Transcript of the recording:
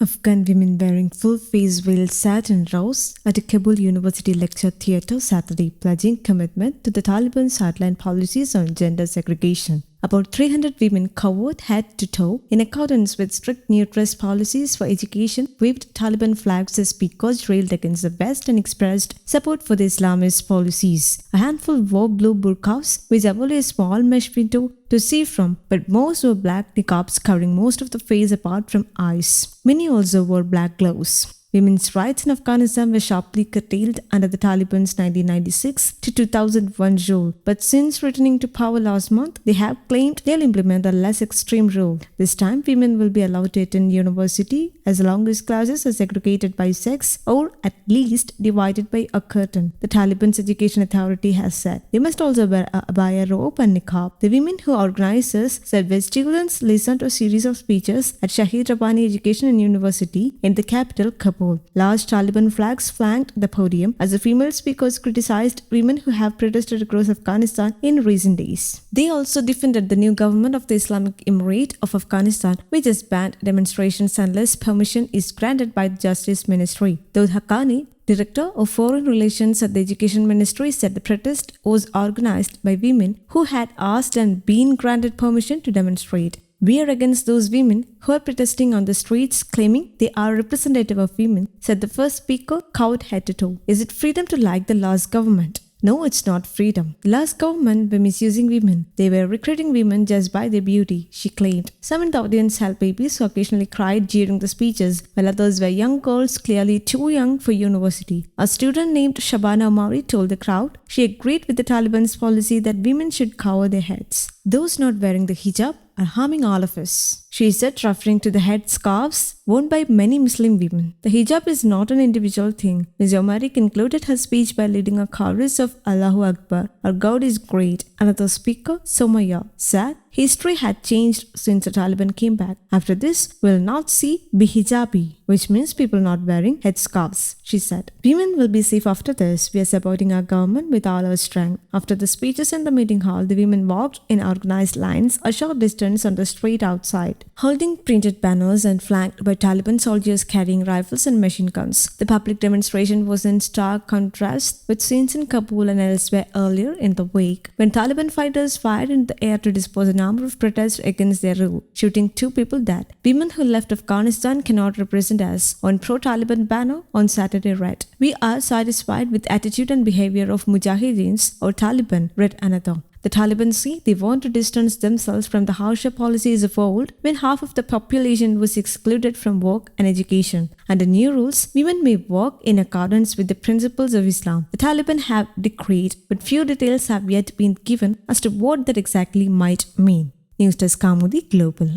Afghan women wearing full-face veils sat in rows at a Kabul University lecture theatre Saturday, pledging commitment to the Taliban's hardline policies on gender segregation. About 300 women covered head to toe in accordance with strict no-dress policies for education, waved Taliban flags as speakers railed against the West and expressed support for the Islamist policies. A handful wore blue burqas, which have only a small mesh window to see from, but most wore black niqabs covering most of the face apart from eyes. Many also wore black gloves. Women's rights in Afghanistan were sharply curtailed under the Taliban's 1996 to 2001 rule, but since returning to power last month, they have claimed they'll implement a less extreme rule. This time, women will be allowed to attend university as long as classes are segregated by sex or at least divided by a curtain, the Taliban's education authority has said. They must also wear a robe and niqab. The women who organized this said when students listened to a series of speeches at Shahid Rabbani Education and University in the capital, Kabul. Large Taliban flags flanked the podium as the female speakers criticized women who have protested across Afghanistan in recent days. They also defended the new government of the Islamic Emirate of Afghanistan, which has banned demonstrations unless permission is granted by the Justice Ministry. Daud Haqqani, Director of Foreign Relations at the Education Ministry, said the protest was organized by women who had asked and been granted permission to demonstrate. We are against those women who are protesting on the streets claiming they are representative of women, said the first speaker, cowed head to toe. Is it freedom to like the last government? No, it's not freedom. The last government were misusing women. They were recruiting women just by their beauty, she claimed. Some in the audience held babies who occasionally cried during the speeches, while others were young girls clearly too young for university. A student named Shabana Omari told the crowd she agreed with the Taliban's policy that women should cover their heads. Those not wearing the hijab are harming all of us, she said, referring to the head scarves worn by many Muslim women. The hijab is not an individual thing. Ms. Omari concluded her speech by leading a chorus of Allahu Akbar, our God is great. Another speaker, Somaya, said history had changed since the Taliban came back. After this, we'll not see bihijabi, which means people not wearing headscarves, she said. Women will be safe after this. We are supporting our government with all our strength. After the speeches in the meeting hall, the women walked in organized lines a short distance on the street outside, holding printed banners and flanked by Taliban soldiers carrying rifles and machine guns. The public demonstration was in stark contrast with scenes in Kabul and elsewhere earlier in the week, when Taliban fighters fired in the air to dispose a number of protests against their rule, shooting 2 people dead. Women who left Afghanistan cannot represent us, on pro-Taliban banner on Saturday read. We are satisfied with attitude and behavior of Mujahideens or Taliban, read another. The Taliban say they want to distance themselves from the harsher policies of old when half of the population was excluded from work and education. Under new rules, women may work in accordance with the principles of Islam. The Taliban have decreed, but few details have yet been given as to what that exactly might mean. News Desk Kaumudy Global.